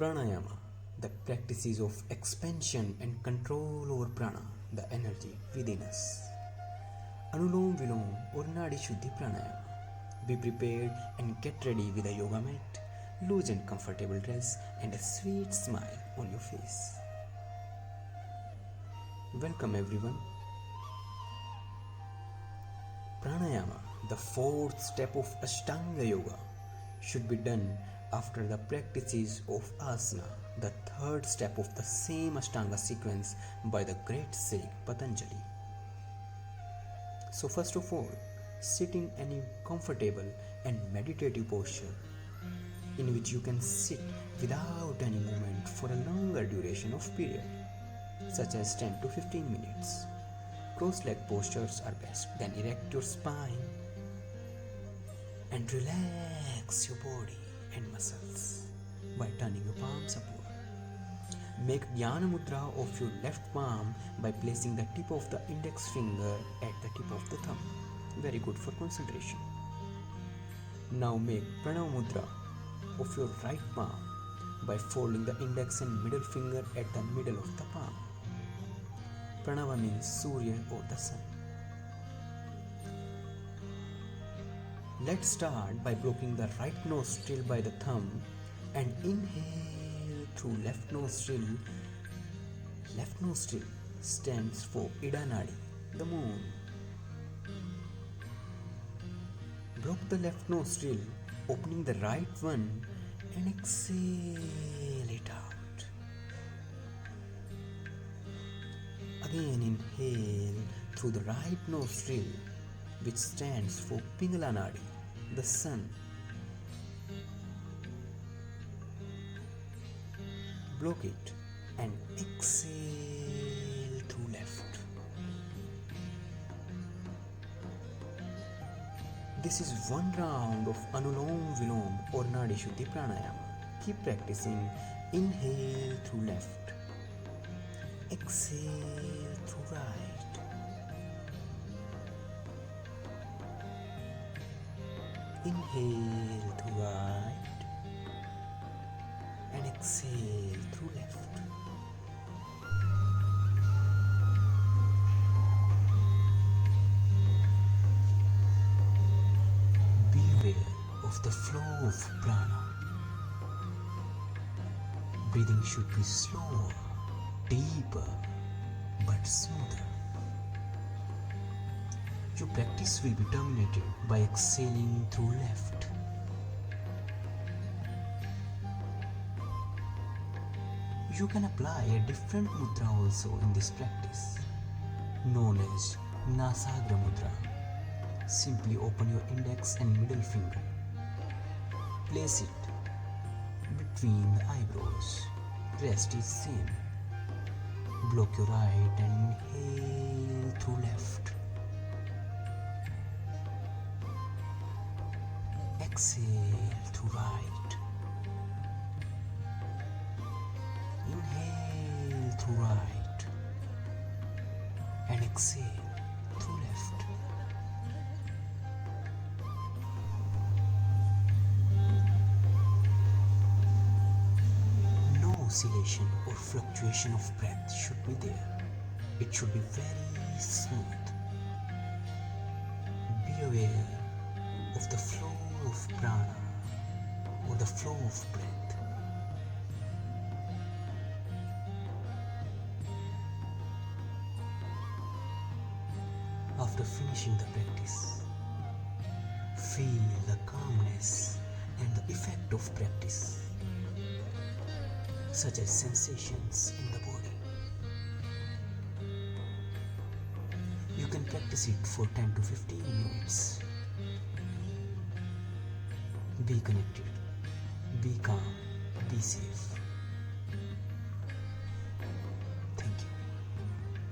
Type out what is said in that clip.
Pranayama, the practices of expansion and control over prana, the energy within us. Anulom Vilom or Nadi Shuddhi Pranayama. Be prepared and get ready with a yoga mat, loose and comfortable dress, and a sweet smile on your face. Welcome everyone. Pranayama, the fourth step of Ashtanga Yoga, should be done after the practices of asana, the third step of the same Ashtanga sequence by the great sage Patanjali. So first of all, sit in any comfortable and meditative posture in which you can sit without any movement for a longer duration of period, such as 10 to 15 minutes. Cross-leg postures are best. Then erect your spine and relax your body and muscles by turning your palms upward. Make Jnana Mudra of your left palm by placing the tip of the index finger at the tip of the thumb. Very good for concentration. Now make Pranav Mudra of your right palm by folding the index and middle finger at the middle of the palm. Pranava means Surya or the sun. Let's start by blocking the right nostril by the thumb and inhale through left nostril. Left nostril stands for Ida Nadi, the moon. Block the left nostril, opening the right one, and exhale it out. Again inhale through the right nostril, which stands for Pingala Nadi, the sun. Block it and exhale through left. This is one round of Anulom Vilom or Nadi Shuddhi Pranayama. Keep practicing. Inhale through left. Exhale through right. Inhale through right and exhale through left. Beware of the flow of prana. Breathing should be slower, deeper, but smoother. Your practice will be terminated by exhaling through left. You can apply a different mudra also in this practice, known as Nasagra Mudra. Simply open your index and middle finger. Place it between the eyebrows. Rest is same. Block your right and inhale through left. Exhale through right. Inhale through right and exhale through left. No oscillation or fluctuation of breath should be there. It should be very smooth. Be aware of the flow of prana or the flow of breath. After finishing the practice, feel the calmness and the effect of practice, such as sensations in the body. You can practice it for 10 to 15 minutes. Be connected, be calm, be safe.